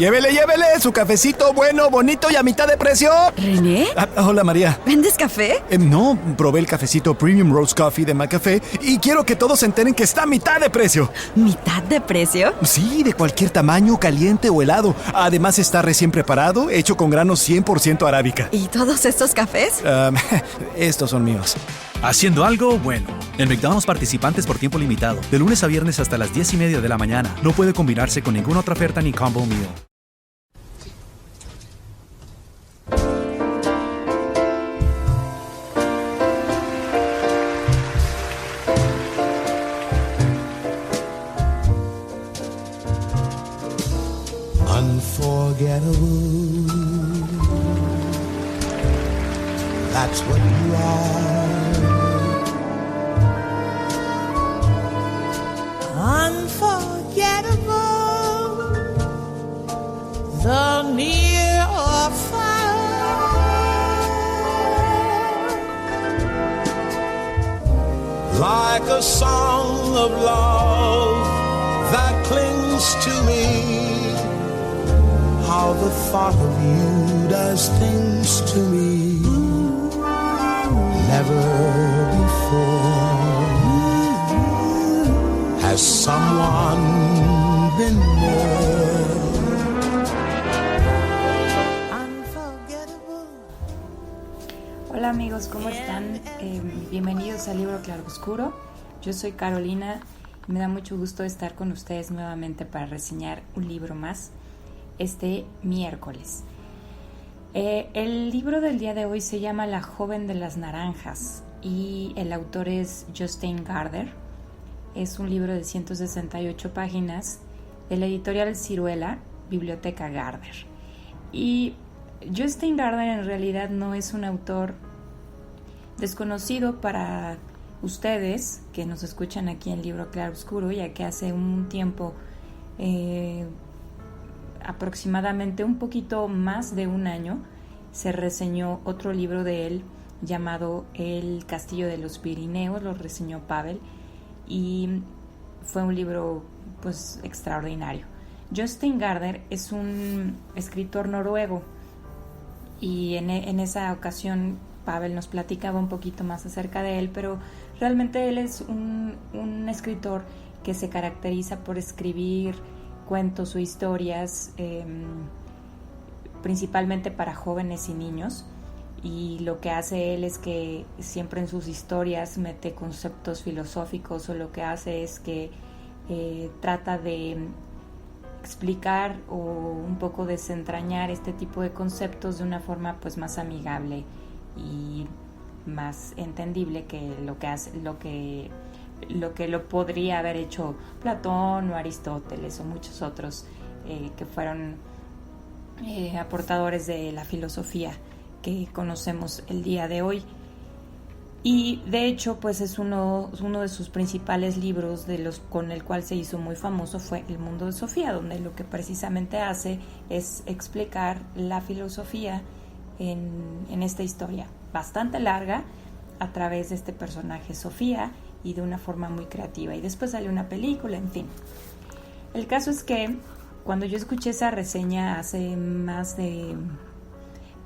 Llévele, su cafecito bueno, bonito y a mitad de precio. ¿René? Hola, María. ¿Vendes café? No, probé el cafecito Premium Roast Coffee de McCafé y quiero que todos se enteren que está a mitad de precio. ¿Mitad de precio? Sí, de cualquier tamaño, caliente o helado. Además está recién preparado, hecho con granos 100% arábica. ¿Y todos estos cafés? Estos son míos. Haciendo algo bueno. En McDonald's, participantes por tiempo limitado. De lunes a viernes hasta las 10:30 de la mañana. No puede combinarse con ninguna otra oferta ni combo meal. Unforgettable. That's what you are. Unforgettable. The near or far. Like a song of love that clings to me. How the thought of you does things to me. Never before has someone been more unforgettable. Hola amigos, ¿cómo están? Bienvenidos al Libro Claroscuro. Yo soy Carolina y me da mucho gusto estar con ustedes nuevamente para reseñar un libro más este miércoles. El libro del día de hoy se llama La joven de las naranjas y el autor es Jostein Gaarder. Es un libro de 168 páginas de la editorial Siruela, Biblioteca Gaarder. Y Jostein Gaarder en realidad no es un autor desconocido para ustedes que nos escuchan aquí en Libro Claroscuro, ya que hace un tiempo, aproximadamente un poquito más de un año, se reseñó otro libro de él llamado El Castillo de los Pirineos, lo reseñó Pavel y fue un libro pues extraordinario. Jostein Gaarder es un escritor noruego y en esa ocasión Pavel nos platicaba un poquito más acerca de él, pero realmente él es un escritor que se caracteriza por escribir cuentos o historias principalmente para jóvenes y niños, y lo que hace él es que siempre en sus historias mete conceptos filosóficos, o lo que hace es que trata de explicar o un poco desentrañar este tipo de conceptos de una forma pues más amigable y más entendible que lo podría haber hecho Platón o Aristóteles o muchos otros que fueron aportadores de la filosofía que conocemos el día de hoy. Y de hecho pues es uno de sus principales libros con el cual se hizo muy famoso fue El Mundo de Sofía, donde lo que precisamente hace es explicar la filosofía en esta historia bastante larga a través de este personaje Sofía y de una forma muy creativa, y después sale una película, en fin. El caso es que cuando yo escuché esa reseña hace más de...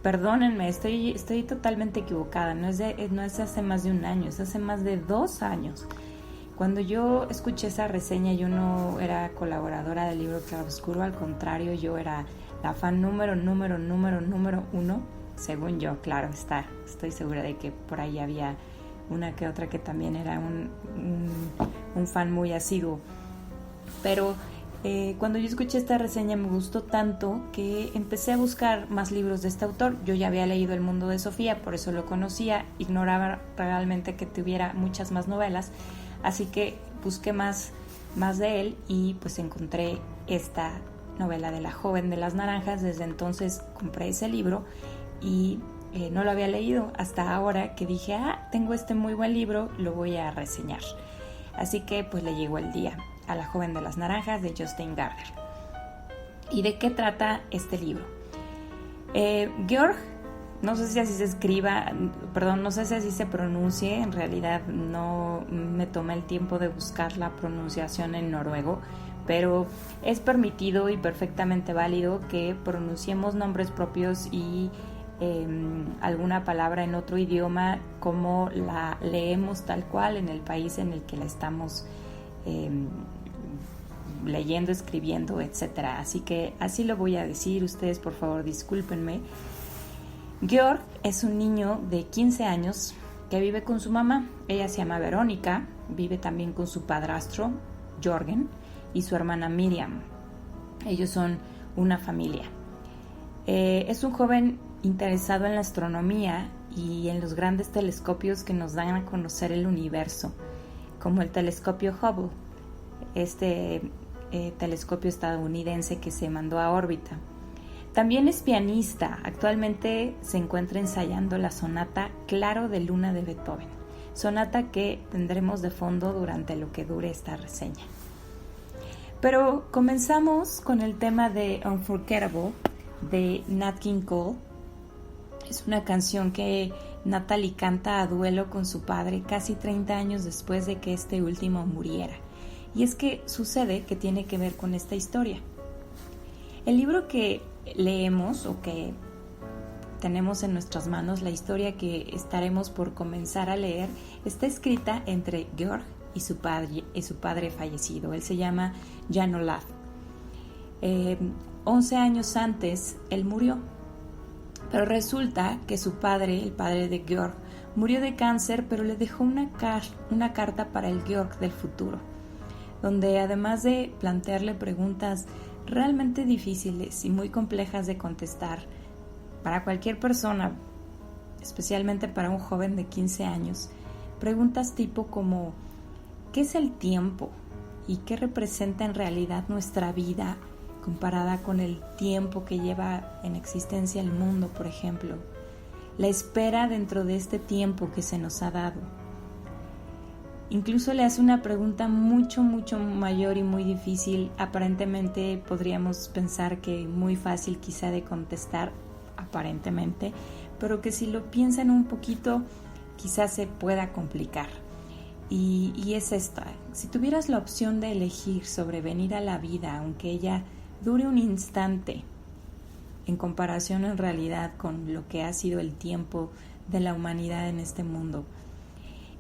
Perdónenme, estoy totalmente equivocada, no es hace más de un año, es hace más de 2 años. Cuando yo escuché esa reseña, yo no era colaboradora del Libro Claroscuro, al contrario, yo era la fan número 1, según yo, claro está. Estoy segura de que por ahí había una que otra que también era un fan muy asiduo. Pero cuando yo escuché esta reseña me gustó tanto que empecé a buscar más libros de este autor. Yo ya había leído El Mundo de Sofía, por eso lo conocía, ignoraba realmente que tuviera muchas más novelas, así que busqué más de él y pues encontré esta novela de La joven de las naranjas. Desde entonces compré ese libro y no lo había leído hasta ahora que dije, tengo este muy buen libro, lo voy a reseñar. Así que pues le llegó el día a La joven de las naranjas de Jostein Gaarder. ¿Y de qué trata este libro? Georg, no sé si así se escriba, perdón, no sé si así se pronuncie, en realidad no me tomé el tiempo de buscar la pronunciación en noruego, pero es permitido y perfectamente válido que pronunciemos nombres propios y alguna palabra en otro idioma como la leemos tal cual en el país en el que la estamos leyendo, escribiendo, etcétera. Así que así lo voy a decir. Ustedes, por favor, discúlpenme. Georg es un niño de 15 años que vive con su mamá. Ella se llama Verónica, vive también con su padrastro, Jörgen, y su hermana Miriam. Ellos son una familia. Es un joven interesado en la astronomía y en los grandes telescopios que nos dan a conocer el universo, como el telescopio Hubble, telescopio estadounidense que se mandó a órbita. También es pianista. Actualmente se encuentra ensayando la sonata Claro de Luna de Beethoven, sonata que tendremos de fondo durante lo que dure esta reseña. Pero comenzamos con el tema de Unforgettable de Nat King Cole. Es una canción que Natalie canta a duelo con su padre casi 30 años después de que este último muriera. Y es que sucede que tiene que ver con esta historia. El libro que leemos o que tenemos en nuestras manos, la historia que estaremos por comenzar a leer, está escrita entre Georg y su padre fallecido. Él se llama Jan Olaf. 11 años antes, él murió. Pero resulta que su padre, el padre de Georg, murió de cáncer, pero le dejó una carta para el Georg del futuro, donde además de plantearle preguntas realmente difíciles y muy complejas de contestar para cualquier persona, especialmente para un joven de 15 años, preguntas tipo como ¿qué es el tiempo? ¿Y qué representa en realidad nuestra vida comparada con el tiempo que lleva en existencia el mundo, por ejemplo? La espera dentro de este tiempo que se nos ha dado. Incluso le hace una pregunta mucho mayor y muy difícil. Aparentemente podríamos pensar que muy fácil quizá de contestar, aparentemente, pero que si lo piensan un poquito quizás se pueda complicar. Y es esta: si tuvieras la opción de elegir sobre venir a la vida, aunque ella dure un instante, en comparación en realidad con lo que ha sido el tiempo de la humanidad en este mundo,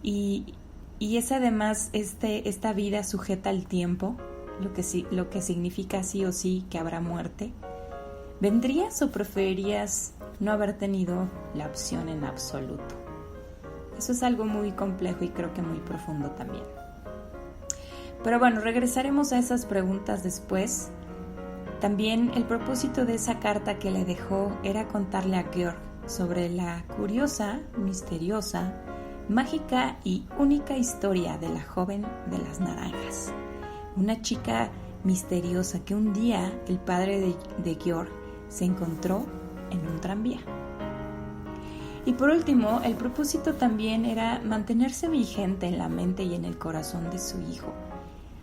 y es además esta vida sujeta al tiempo, lo que significa sí o sí que habrá muerte, ¿vendrías o preferirías no haber tenido la opción en absoluto? Eso es algo muy complejo y creo que muy profundo también. Pero bueno, regresaremos a esas preguntas después. También el propósito de esa carta que le dejó era contarle a Georg sobre la curiosa, misteriosa, mágica y única historia de la joven de las naranjas. Una chica misteriosa que un día el padre de Georg se encontró en un tranvía. Y por último, el propósito también era mantenerse vigente en la mente y en el corazón de su hijo,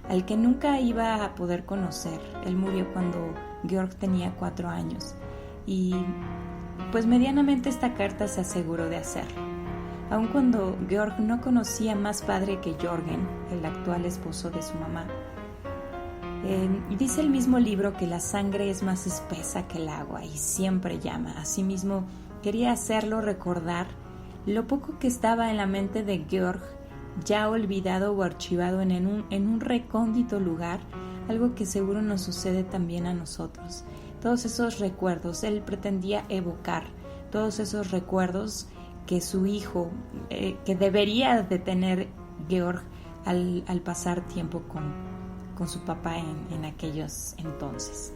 al que nunca iba a poder conocer. Él murió cuando Georg tenía 4 años y pues medianamente esta carta se aseguró de hacerlo. Aun cuando Georg no conocía más padre que Jörgen, el actual esposo de su mamá. Dice el mismo libro que la sangre es más espesa que el agua y siempre llama. Asimismo, quería hacerlo recordar lo poco que estaba en la mente de Georg, ya olvidado o archivado en un recóndito lugar, algo que seguro nos sucede también a nosotros. Todos esos recuerdos, él pretendía evocar todos esos recuerdos que su hijo, que debería de tener Georg al pasar tiempo con su papá en aquellos entonces.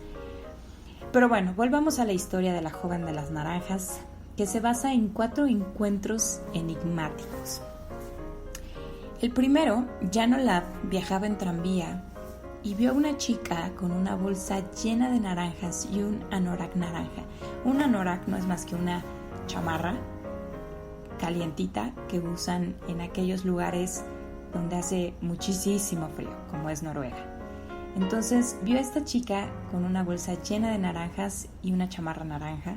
Pero bueno, volvamos a la historia de la joven de las naranjas, que se basa en 4 encuentros enigmáticos. El primero, Jan Olaf viajaba en tranvía y vio a una chica con una bolsa llena de naranjas y un anorak naranja. Un anorak no es más que una chamarra calientita que usan en aquellos lugares donde hace muchísimo frío, como es Noruega. Entonces vio a esta chica con una bolsa llena de naranjas y una chamarra naranja,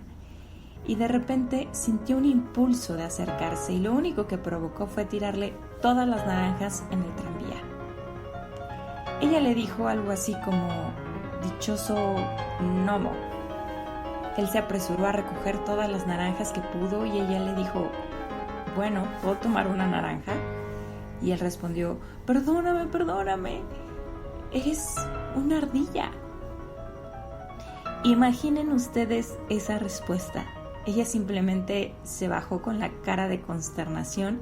y de repente sintió un impulso de acercarse, y lo único que provocó fue tirarle todas las naranjas en el tranvía. Ella le dijo algo así como: dichoso gnomo. Él se apresuró a recoger todas las naranjas que pudo y ella le dijo: bueno, ¿puedo tomar una naranja? Y él respondió: perdóname, eres una ardilla. Imaginen ustedes esa respuesta. Ella simplemente se bajó con la cara de consternación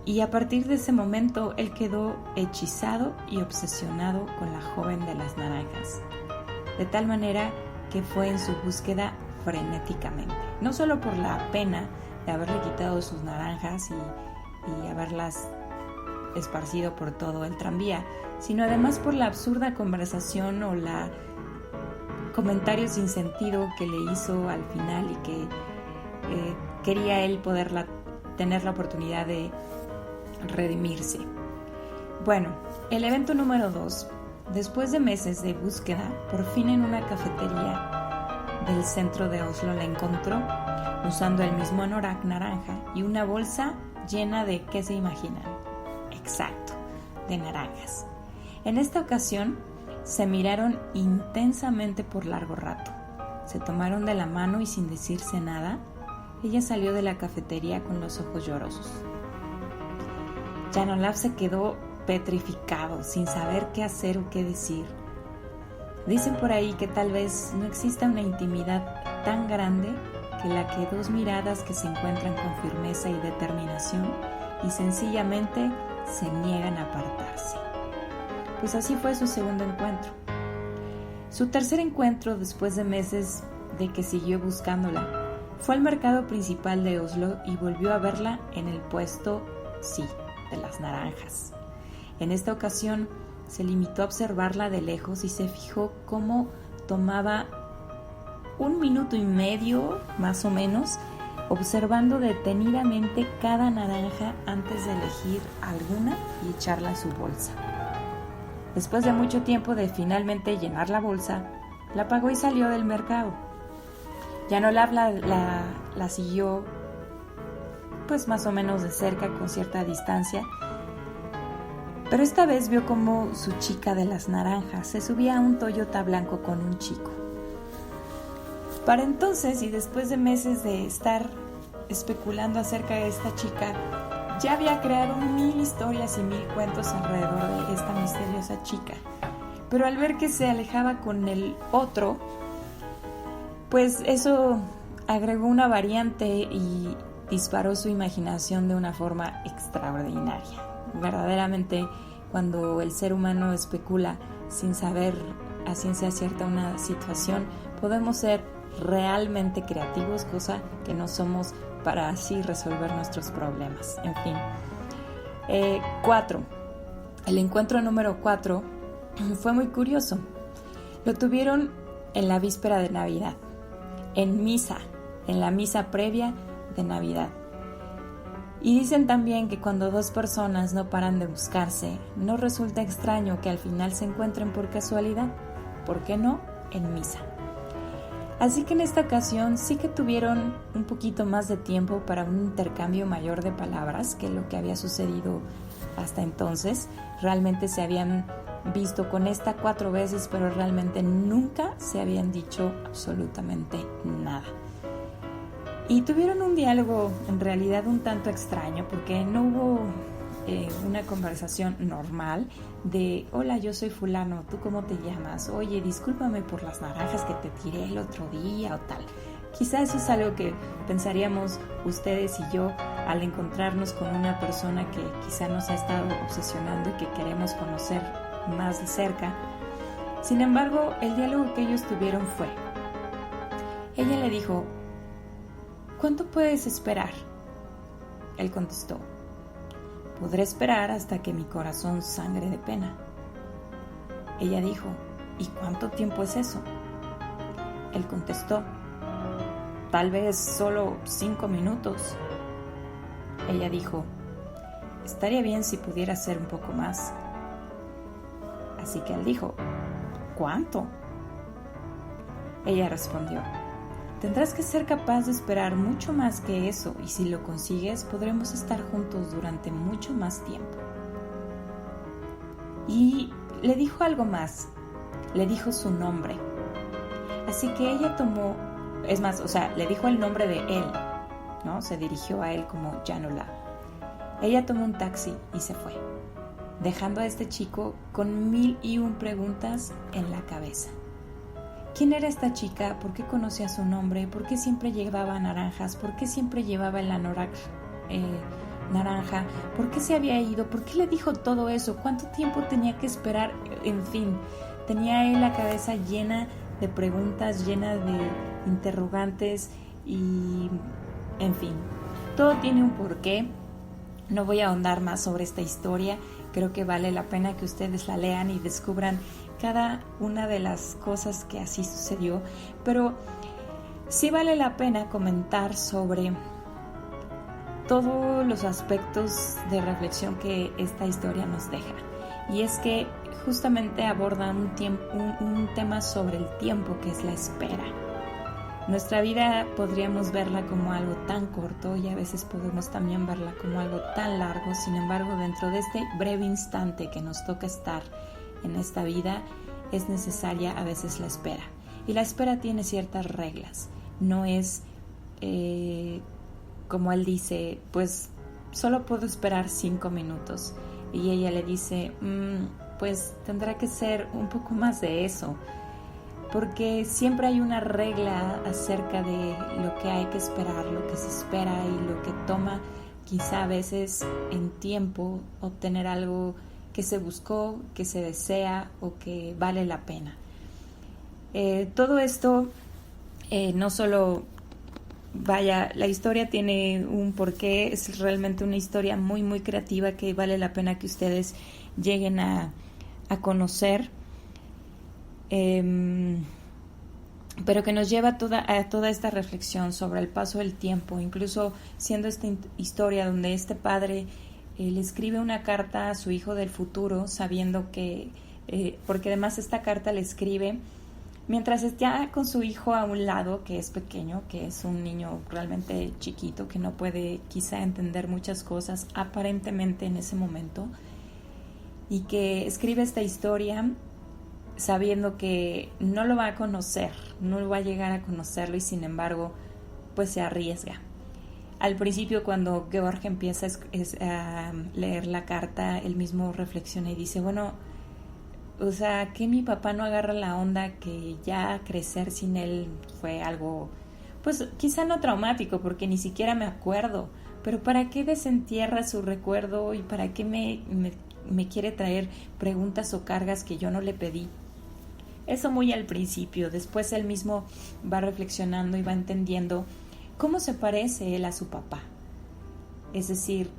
y a partir de ese momento él quedó hechizado y obsesionado con la joven de las naranjas, de tal manera que fue en su búsqueda frenéticamente, no solo por la pena de haberle quitado sus naranjas y haberlas esparcido por todo el tranvía, sino además por la absurda conversación o la comentario sin sentido que le hizo al final y que quería él tener la oportunidad de redimirse. Bueno, el evento número 2. Después de meses de búsqueda, por fin en una cafetería del centro de Oslo la encontró, usando el mismo anorak naranja y una bolsa llena de, ¿qué se imaginan? Exacto, de naranjas. En esta ocasión se miraron intensamente por largo rato. Se tomaron de la mano y sin decirse nada, ella salió de la cafetería con los ojos llorosos. Jan Olaf se quedó petrificado, sin saber qué hacer o qué decir. Dicen por ahí que tal vez no exista una intimidad tan grande que la que dos miradas que se encuentran con firmeza y determinación y sencillamente se niegan a apartarse. Pues así fue su segundo encuentro. Su tercer encuentro, después de meses de que siguió buscándola, fue al mercado principal de Oslo y volvió a verla en el puesto, sí, de las naranjas. En esta ocasión se limitó a observarla de lejos y se fijó cómo tomaba 1 minuto y medio, más o menos, observando detenidamente cada naranja antes de elegir alguna y echarla en su bolsa. Después de mucho tiempo de finalmente llenar la bolsa, la pagó y salió del mercado. Jan Olaf la siguió, pues más o menos de cerca, con cierta distancia, pero esta vez vio cómo su chica de las naranjas se subía a un Toyota blanco con un chico. Para entonces, y después de meses de estar especulando acerca de esta chica, ya había creado 1000 historias y 1000 cuentos alrededor de esta misteriosa chica. Pero al ver que se alejaba con el otro, pues eso agregó una variante y disparó su imaginación de una forma extraordinaria. Verdaderamente, cuando el ser humano especula sin saber a ciencia cierta una situación, podemos ser realmente creativos, cosa que no somos para así resolver nuestros problemas. En fin. 4. El encuentro número 4 fue muy curioso. Lo tuvieron en la víspera de Navidad, en la misa previa de Navidad. Y dicen también que cuando dos personas no paran de buscarse, no resulta extraño que al final se encuentren por casualidad. ¿Por qué no? En misa. Así que en esta ocasión sí que tuvieron un poquito más de tiempo para un intercambio mayor de palabras que lo que había sucedido hasta entonces. Realmente se habían visto con esta 4 veces, pero realmente nunca se habían dicho absolutamente nada. Y tuvieron un diálogo en realidad un tanto extraño, porque no hubo una conversación normal de: hola, yo soy fulano, ¿tú cómo te llamas? Oye, discúlpame por las naranjas que te tiré el otro día o tal. Quizá eso es algo que pensaríamos ustedes y yo al encontrarnos con una persona que quizá nos ha estado obsesionando y que queremos conocer más de cerca. Sin embargo, el diálogo que ellos tuvieron fue: ella le dijo: ¿cuánto puedes esperar? Él contestó: podré esperar hasta que mi corazón sangre de pena. Ella dijo: ¿y cuánto tiempo es eso? Él contestó: tal vez solo 5 minutos. Ella dijo: estaría bien si pudiera ser un poco más. Así que él dijo: ¿cuánto? Ella respondió: tendrás que ser capaz de esperar mucho más que eso, y si lo consigues, podremos estar juntos durante mucho más tiempo. Y le dijo algo más, le dijo su nombre. Así que ella tomó, es más, o sea, le dijo el nombre de él, ¿no? Se dirigió a él como Yanula. Ella tomó un taxi y se fue, dejando a este chico con 1001 preguntas en la cabeza. ¿Quién era esta chica? ¿Por qué conocía su nombre? ¿Por qué siempre llevaba naranjas? ¿Por qué siempre llevaba el anorak naranja? ¿Por qué se había ido? ¿Por qué le dijo todo eso? ¿Cuánto tiempo tenía que esperar? En fin, tenía él la cabeza llena de preguntas, llena de interrogantes y, en fin, todo tiene un porqué. No voy a ahondar más sobre esta historia. Creo que vale la pena que ustedes la lean y descubran cada una de las cosas que así sucedió, pero sí vale la pena comentar sobre todos los aspectos de reflexión que esta historia nos deja. Y es que justamente aborda un tema sobre el tiempo, que es la espera. Nuestra vida podríamos verla como algo tan corto y a veces podemos también verla como algo tan largo. Sin embargo, dentro de este breve instante que nos toca estar en esta vida, es necesaria a veces la espera. Y la espera tiene ciertas reglas. No es, como él dice, pues solo puedo esperar 5 minutos. Y ella le dice, pues tendrá que ser un poco más de eso. Porque siempre hay una regla acerca de lo que hay que esperar, lo que se espera y lo que toma quizá a veces en tiempo obtener algo que se buscó, que se desea o que vale la pena. Todo esto no solo, la historia tiene un porqué, es realmente una historia muy muy creativa que vale la pena que ustedes lleguen a conocer. Pero que nos lleva a toda esta reflexión sobre el paso del tiempo, incluso siendo esta historia donde este padre le escribe una carta a su hijo del futuro, sabiendo que, porque además esta carta le escribe mientras está con su hijo a un lado, que es pequeño, que es un niño realmente chiquito, que no puede quizá entender muchas cosas aparentemente en ese momento, y que escribe esta historia sabiendo que no lo va a conocer, no va a llegar a conocerlo y sin embargo pues se arriesga. Al principio cuando Georg empieza a leer la carta, él mismo reflexiona y dice, bueno, o sea, que mi papá no agarra la onda, que ya crecer sin él fue algo, pues quizá no traumático porque ni siquiera me acuerdo, pero ¿para qué desentierra su recuerdo y para qué me quiere traer preguntas o cargas que yo no le pedí? Eso muy al principio. Después él mismo va reflexionando y va entendiendo cómo se parece él a su papá. Es decir,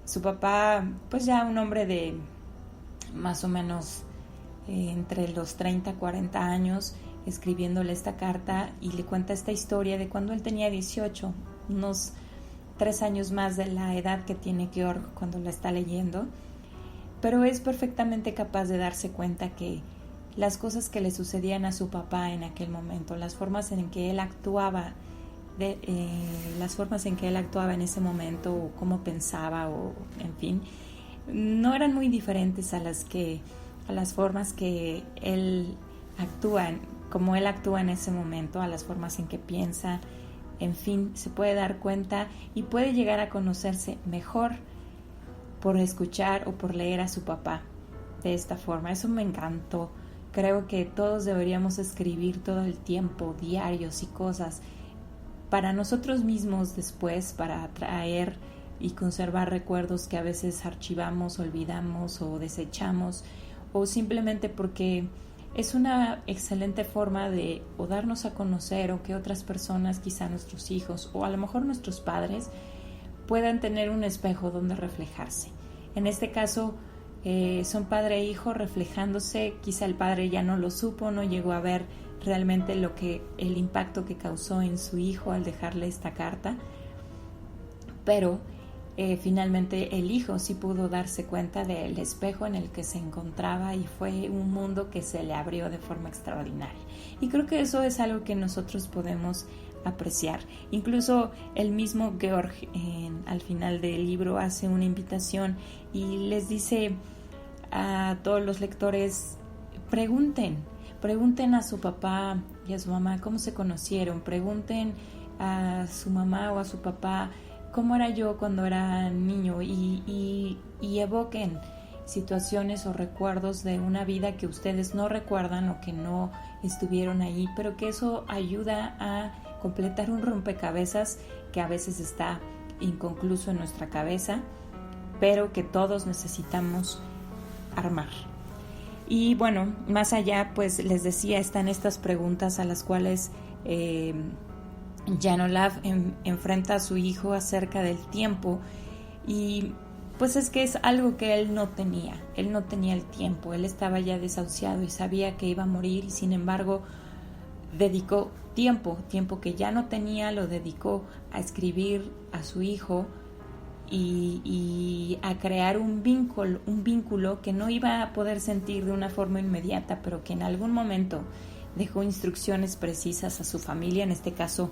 su papá, pues ya un hombre de más o menos entre los 30 y 40 años, escribiéndole esta carta y le cuenta esta historia de cuando él tenía 18, unos 3 años más de la edad que tiene Georg cuando la está leyendo, pero es perfectamente capaz de darse cuenta que las cosas que le sucedían a su papá en aquel momento, las formas en que él actuaba, en ese momento, o cómo pensaba, o en fin, no eran muy diferentes a las formas que él actúa, como él actúa en ese momento, a las formas en que piensa. En fin, se puede dar cuenta y puede llegar a conocerse mejor por escuchar o por leer a su papá de esta forma. Eso me encantó. Creo que todos deberíamos escribir todo el tiempo, diarios y cosas, para nosotros mismos después, para traer y conservar recuerdos que a veces archivamos, olvidamos o desechamos, o simplemente porque es una excelente forma de o darnos a conocer o que otras personas, quizá nuestros hijos o a lo mejor nuestros padres, puedan tener un espejo donde reflejarse. En este caso, son padre e hijo reflejándose. Quizá el padre ya no lo supo, no llegó a ver realmente el impacto que causó en su hijo al dejarle esta carta, pero finalmente el hijo sí pudo darse cuenta del espejo en el que se encontraba y fue un mundo que se le abrió de forma extraordinaria. Y creo que eso es algo que nosotros podemos apreciar. Incluso el mismo Georg al final del libro hace una invitación y les dice a todos los lectores, pregunten a su papá y a su mamá cómo se conocieron, pregunten a su mamá o a su papá cómo era yo cuando era niño y evoquen situaciones o recuerdos de una vida que ustedes no recuerdan o que no estuvieron ahí, pero que eso ayuda a completar un rompecabezas que a veces está inconcluso en nuestra cabeza, pero que todos necesitamos armar. Y bueno, más allá, pues les decía, están estas preguntas a las cuales Jan Olaf enfrenta a su hijo acerca del tiempo, y pues es que es algo que él no tenía el tiempo, él estaba ya desahuciado y sabía que iba a morir, y sin embargo dedicó tiempo que ya no tenía, lo dedicó a escribir a su hijo y a crear un vínculo que no iba a poder sentir de una forma inmediata, pero que en algún momento dejó instrucciones precisas a su familia, en este caso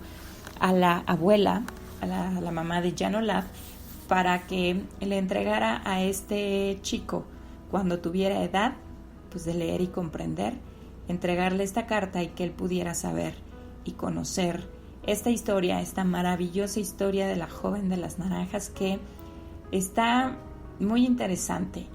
a la abuela, a la mamá de Jan Olaf, para que le entregara a este chico, cuando tuviera edad pues de leer y comprender, entregarle esta carta y que él pudiera saber y conocer esta historia, esta maravillosa historia de la joven de las naranjas, que está muy interesante.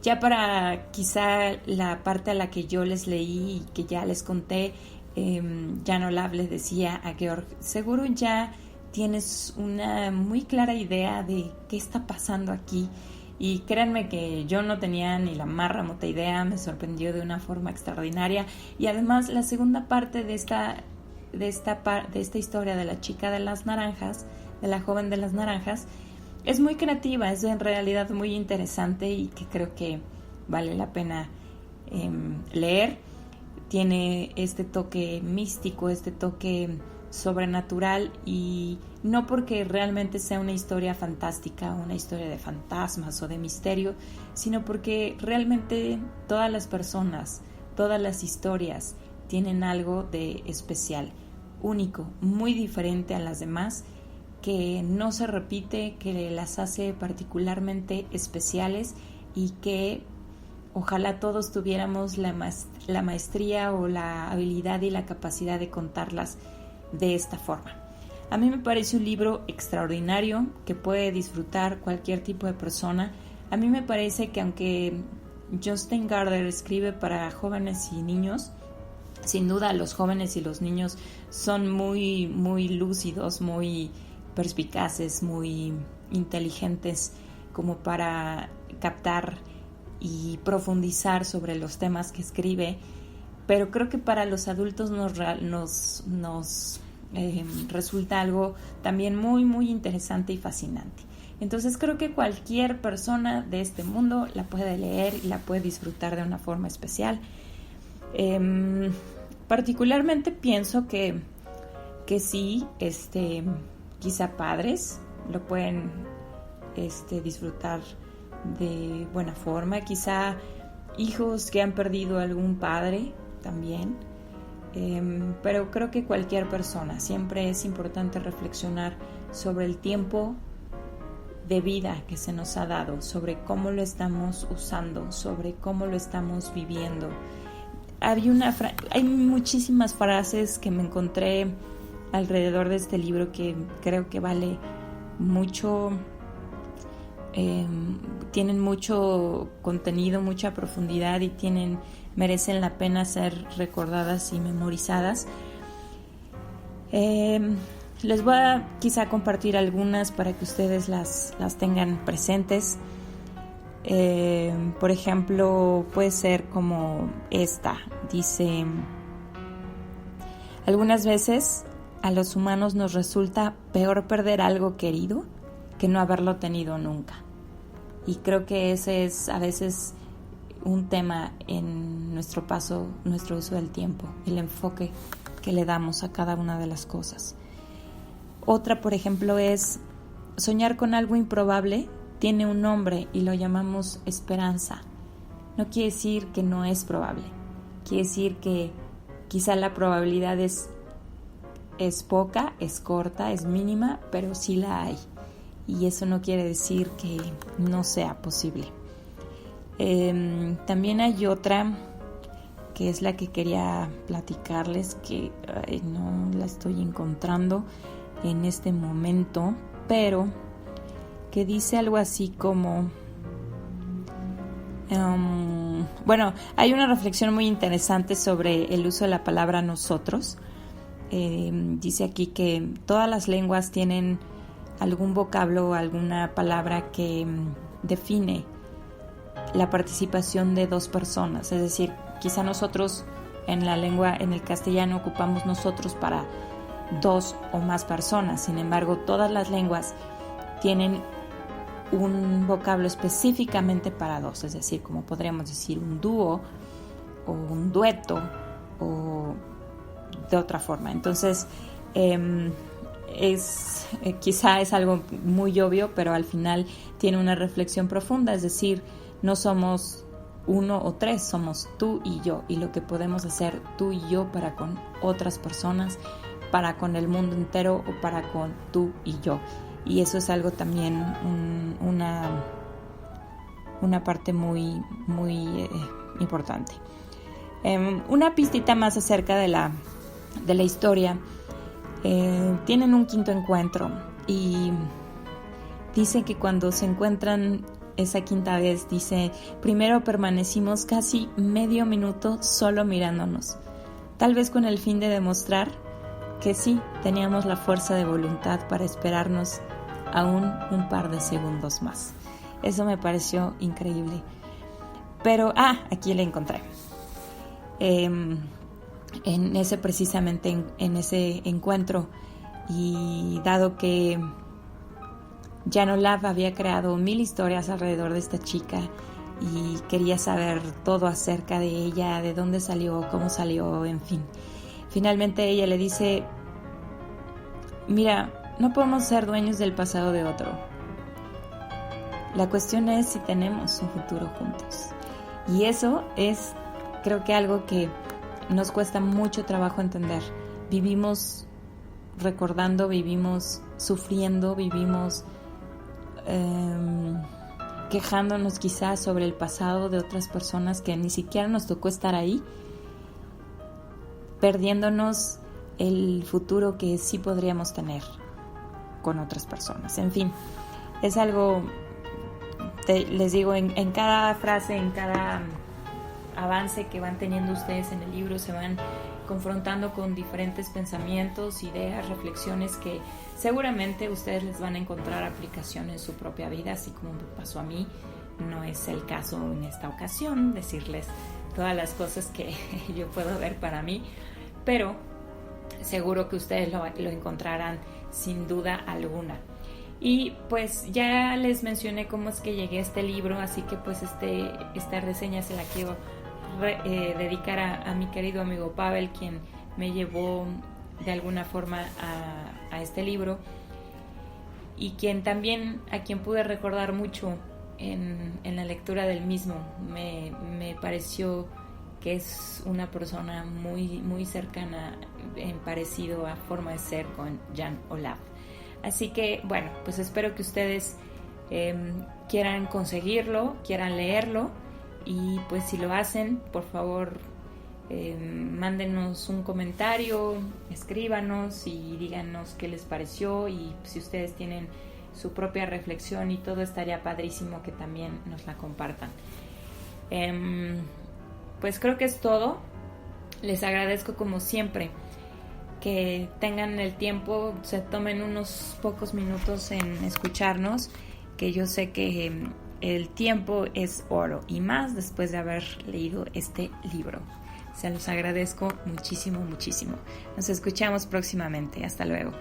Ya para quizá la parte a la que yo les leí y que ya les conté, Jan Olaf les decía a Georg, seguro ya tienes una muy clara idea de qué está pasando aquí. Y créanme que yo no tenía ni la más remota idea, me sorprendió de una forma extraordinaria. Y además la segunda parte de esta historia de la chica de las naranjas, de la joven de las naranjas, es muy creativa, es en realidad muy interesante y que creo que vale la pena leer. Tiene este toque místico, este toque sobrenatural, y no porque realmente sea una historia fantástica, una historia de fantasmas o de misterio, sino porque realmente todas las personas, todas las historias tienen algo de especial, único, muy diferente a las demás, que no se repite, que las hace particularmente especiales, y que ojalá todos tuviéramos la maestría o la habilidad y la capacidad de contarlas de esta forma. A mí me parece un libro extraordinario que puede disfrutar cualquier tipo de persona. A mí me parece que aunque Jostein Gaarder escribe para jóvenes y niños, sin duda los jóvenes y los niños son muy, muy lúcidos, muy perspicaces, muy inteligentes como para captar y profundizar sobre los temas que escribe, pero creo que para los adultos nos resulta algo también muy, muy interesante y fascinante. Entonces creo que cualquier persona de este mundo la puede leer y la puede disfrutar de una forma especial. Particularmente pienso que sí, quizá padres lo pueden disfrutar de buena forma, quizá hijos que han perdido algún padre también, pero creo que cualquier persona. Siempre es importante reflexionar sobre el tiempo de vida que se nos ha dado, sobre cómo lo estamos usando, sobre cómo lo estamos viviendo. Hay muchísimas frases que me encontré alrededor de este libro que creo que vale mucho, tienen mucho contenido, mucha profundidad y merecen la pena ser recordadas y memorizadas. Les voy a quizá compartir algunas para que ustedes las tengan presentes. Por ejemplo, puede ser como esta. Dice: algunas veces a los humanos nos resulta peor perder algo querido que no haberlo tenido nunca. Y creo que ese es a veces un tema en nuestro uso del tiempo, el enfoque que le damos a cada una de las cosas. Otra, por ejemplo, es: soñar con algo improbable tiene un nombre y lo llamamos esperanza. No quiere decir que no es probable, quiere decir que quizá la probabilidad es poca, es corta, es mínima, pero sí la hay. y eso no quiere decir que no sea posible. También hay otra que es la que quería platicarles, que no la estoy encontrando en este momento, pero que dice algo así como... bueno, hay una reflexión muy interesante sobre el uso de la palabra nosotros. Dice aquí que todas las lenguas tienen algún vocablo o alguna palabra que define la participación de dos personas. Es decir, quizá nosotros en la lengua, en el castellano, ocupamos nosotros para dos o más personas. Sin embargo, todas las lenguas tienen un vocablo específicamente para dos, es decir, como podríamos decir un dúo o un dueto o de otra forma. Entonces, quizá es algo muy obvio, pero al final tiene una reflexión profunda, es decir, no somos uno o tres, somos tú y yo, y lo que podemos hacer tú y yo para con otras personas, para con el mundo entero o para con tú y yo. Y eso es algo también, una parte muy, muy importante. Una pistita más acerca de la historia. Tienen un quinto encuentro y dice que cuando se encuentran esa quinta vez, dice, primero permanecimos casi medio minuto solo mirándonos, tal vez con el fin de demostrar que sí, teníamos la fuerza de voluntad para esperarnos aún un par de segundos más. Eso me pareció increíble. Pero, aquí la encontré. Precisamente en ese encuentro, y dado que Jan Olaf había creado 1000 historias alrededor de esta chica y quería saber todo acerca de ella, de dónde salió, cómo salió, en fin. Finalmente ella le dice, mira, no podemos ser dueños del pasado de otro. La cuestión es si tenemos un futuro juntos. Y eso es, creo que algo que nos cuesta mucho trabajo entender. Vivimos recordando, vivimos sufriendo, vivimos quejándonos quizás sobre el pasado de otras personas que ni siquiera nos tocó estar ahí, perdiéndonos el futuro que sí podríamos tener con otras personas. En fin, es algo, les digo, en cada frase, en cada avance que van teniendo ustedes en el libro, se van confrontando con diferentes pensamientos, ideas, reflexiones que seguramente ustedes les van a encontrar aplicación en su propia vida, así como me pasó a mí. No es el caso en esta ocasión decirles todas las cosas que yo puedo ver para mí, pero seguro que ustedes lo encontrarán sin duda alguna. Y pues ya les mencioné cómo es que llegué a este libro, así que pues esta reseña se la quiero dedicar a mi querido amigo Pavel, quien me llevó de alguna forma a este libro, y quien también, a quien pude recordar mucho en la lectura del mismo. Me pareció que es una persona muy, muy cercana, en parecido a forma de ser con Jan Olaf. Así que bueno, pues espero que ustedes quieran conseguirlo, quieran leerlo, y pues si lo hacen, por favor mándenos un comentario, escríbanos y díganos qué les pareció, y si ustedes tienen su propia reflexión y todo, estaría padrísimo que también nos la compartan. Pues creo que es todo. Les agradezco como siempre que tengan el tiempo, se tomen unos pocos minutos en escucharnos, que yo sé que el tiempo es oro, y más después de haber leído este libro. Se los agradezco muchísimo, muchísimo. Nos escuchamos próximamente. Hasta luego.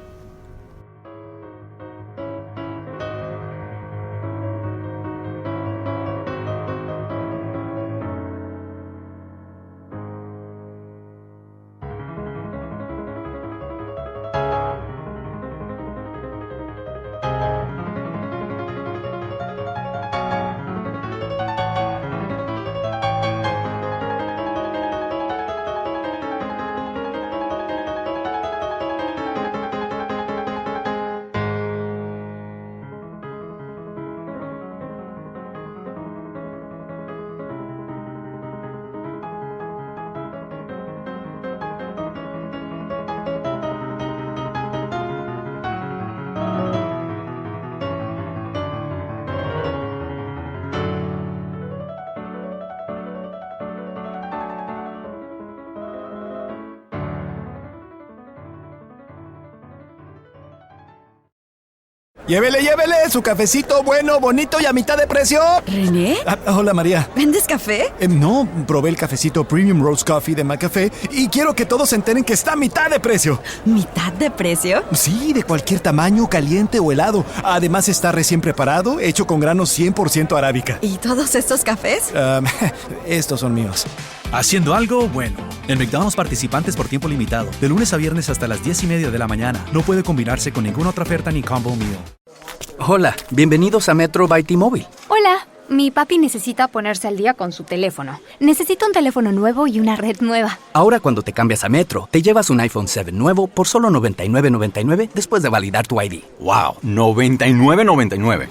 Llévele, su cafecito bueno, bonito y a mitad de precio. ¿René? Hola, María. ¿Vendes café? No, probé el cafecito Premium Roast Coffee de McCafé y quiero que todos se enteren que está a mitad de precio. ¿Mitad de precio? Sí, de cualquier tamaño, caliente o helado. Además está recién preparado, hecho con granos 100% arábica. ¿Y todos estos cafés? Estos son míos. Haciendo algo bueno. En McDonald's participantes por tiempo limitado. De lunes a viernes hasta las 10:30 de la mañana. No puede combinarse con ninguna otra oferta ni combo meal. Hola, bienvenidos a Metro by T-Mobile. Hola, mi papi necesita ponerse al día con su teléfono. Necesito un teléfono nuevo y una red nueva. Ahora cuando te cambias a Metro, te llevas un iPhone 7 nuevo por solo $99.99 después de validar tu ID. ¡Wow! $99.99.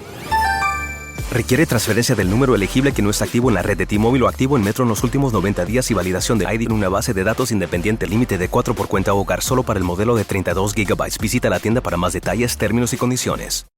Requiere transferencia del número elegible que no está activo en la red de T-Mobile o activo en Metro en los últimos 90 días y validación de ID en una base de datos independiente límite de 4 por cuenta o hogar solo para el modelo de 32 GB. Visita la tienda para más detalles, términos y condiciones.